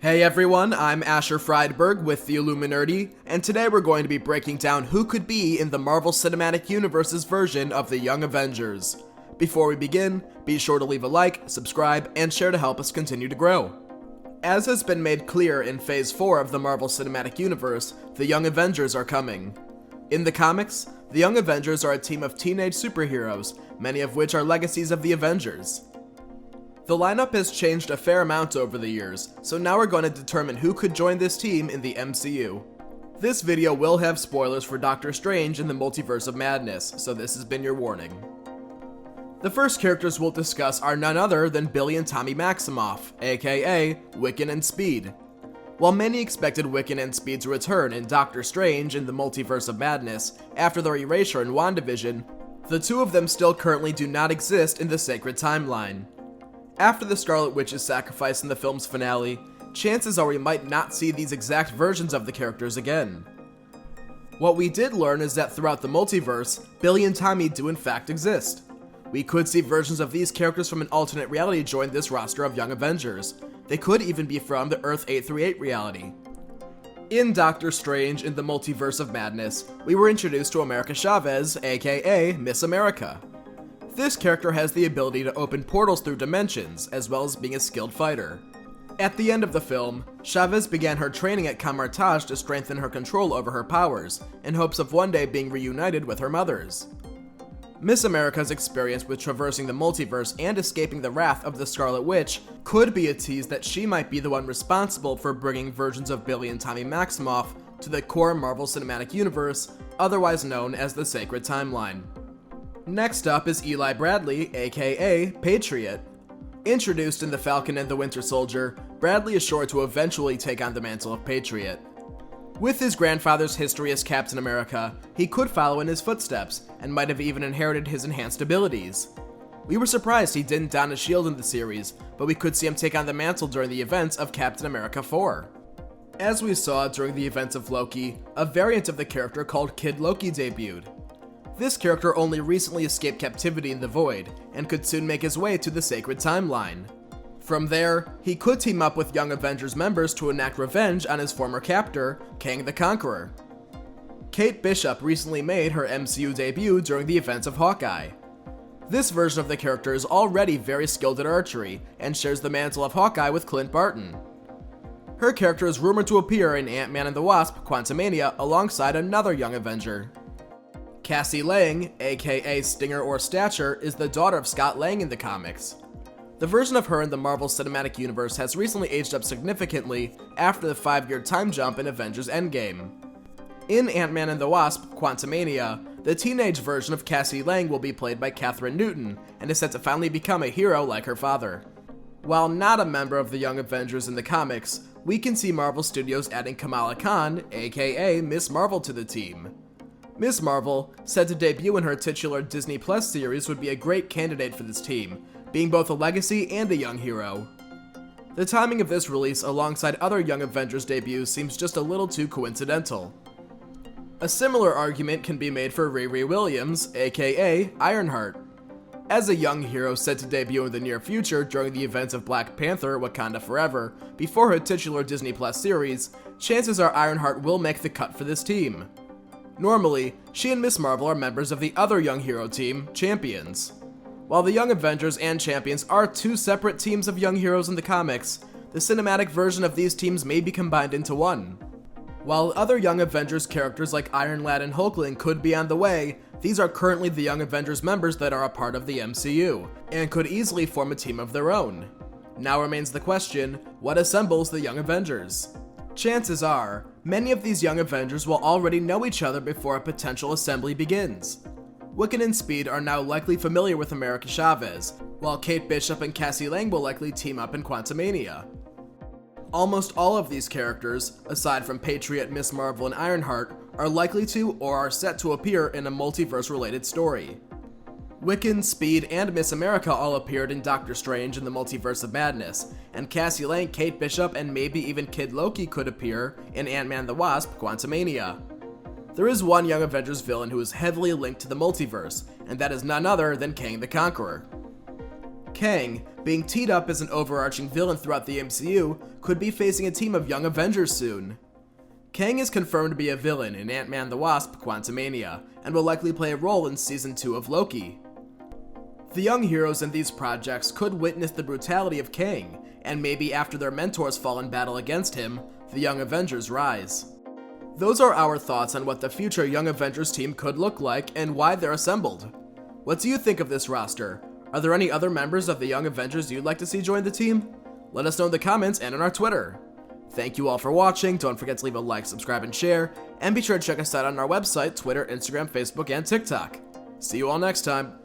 Hey everyone, I'm Asher Freidberg with the Illuminerdi, and today we're going to be breaking down who could be in the Marvel Cinematic Universe's version of the Young Avengers. Before we begin, be sure to leave a like, subscribe, and share to help us continue to grow. As has been made clear in Phase 4 of the Marvel Cinematic Universe, the Young Avengers are coming. In the comics, the Young Avengers are a team of teenage superheroes, many of which are legacies of the Avengers. The lineup has changed a fair amount over the years, so now we're going to determine who could join this team in the MCU. This video will have spoilers for Doctor Strange in the Multiverse of Madness, so this has been your warning. The first characters we'll discuss are none other than Billy and Tommy Maximoff, aka Wiccan and Speed. While many expected Wiccan and Speed to return in Doctor Strange in the Multiverse of Madness after their erasure in WandaVision, the two of them still currently do not exist in the sacred timeline. After the Scarlet Witch's sacrifice in the film's finale, chances are we might not see these exact versions of the characters again. What we did learn is that throughout the multiverse, Billy and Tommy do in fact exist. We could see versions of these characters from an alternate reality join this roster of Young Avengers. They could even be from the Earth 838 reality. In Doctor Strange in the Multiverse of Madness, we were introduced to America Chavez, aka Miss America. This character has the ability to open portals through dimensions, as well as being a skilled fighter. At the end of the film, Chavez began her training at Kamar-Taj to strengthen her control over her powers, in hopes of one day being reunited with her mothers. Miss America's experience with traversing the multiverse and escaping the wrath of the Scarlet Witch could be a tease that she might be the one responsible for bringing versions of Billy and Tommy Maximoff to the core Marvel Cinematic Universe, otherwise known as the Sacred Timeline. Next up is Eli Bradley, aka Patriot. Introduced in The Falcon and the Winter Soldier, Bradley is sure to eventually take on the mantle of Patriot. With his grandfather's history as Captain America, he could follow in his footsteps, and might have even inherited his enhanced abilities. We were surprised he didn't don a shield in the series, but we could see him take on the mantle during the events of Captain America 4. As we saw during the events of Loki, a variant of the character called Kid Loki debuted. This character only recently escaped captivity in the Void, and could soon make his way to the Sacred Timeline. From there, he could team up with Young Avengers members to enact revenge on his former captor, Kang the Conqueror. Kate Bishop recently made her MCU debut during the events of Hawkeye. This version of the character is already very skilled at archery, and shares the mantle of Hawkeye with Clint Barton. Her character is rumored to appear in Ant-Man and the Wasp: Quantumania alongside another Young Avenger. Cassie Lang, aka Stinger or Stature, is the daughter of Scott Lang in the comics. The version of her in the Marvel Cinematic Universe has recently aged up significantly after the 5-year time jump in Avengers Endgame. In Ant-Man and the Wasp: Quantumania, the teenage version of Cassie Lang will be played by Kathryn Newton, and is set to finally become a hero like her father. While not a member of the Young Avengers in the comics, we can see Marvel Studios adding Kamala Khan, aka Miss Marvel, to the team. Miss Marvel, set to debut in her titular Disney Plus series, would be a great candidate for this team, being both a legacy and a young hero. The timing of this release alongside other Young Avengers debuts seems just a little too coincidental. A similar argument can be made for Riri Williams, aka Ironheart. As a young hero set to debut in the near future during the events of Black Panther: Wakanda Forever, before her titular Disney Plus series, chances are Ironheart will make the cut for this team. Normally, she and Miss Marvel are members of the other young hero team, Champions. While the Young Avengers and Champions are two separate teams of young heroes in the comics, the cinematic version of these teams may be combined into one. While other Young Avengers characters like Iron Lad and Hulkling could be on the way, these are currently the Young Avengers members that are a part of the MCU, and could easily form a team of their own. Now remains the question, what assembles the Young Avengers? Chances are, many of these Young Avengers will already know each other before a potential assembly begins. Wiccan and Speed are now likely familiar with America Chavez, while Kate Bishop and Cassie Lang will likely team up in Quantumania. Almost all of these characters, aside from Patriot, Miss Marvel, and Ironheart, are likely to or are set to appear in a multiverse-related story. Wiccan, Speed, and Miss America all appeared in Doctor Strange in the Multiverse of Madness, and Cassie Lang, Kate Bishop, and maybe even Kid Loki could appear in Ant-Man and the Wasp: Quantumania. There is one Young Avengers villain who is heavily linked to the multiverse, and that is none other than Kang the Conqueror. Kang, being teed up as an overarching villain throughout the MCU, could be facing a team of Young Avengers soon. Kang is confirmed to be a villain in Ant-Man the Wasp: Quantumania, and will likely play a role in Season 2 of Loki. The young heroes in these projects could witness the brutality of Kang, and maybe after their mentors fall in battle against him, the Young Avengers rise. Those are our thoughts on what the future Young Avengers team could look like and why they're assembled. What do you think of this roster? Are there any other members of the Young Avengers you'd like to see join the team? Let us know in the comments and on our Twitter. Thank you all for watching, don't forget to leave a like, subscribe, and share, and be sure to check us out on our website, Twitter, Instagram, Facebook, and TikTok. See you all next time.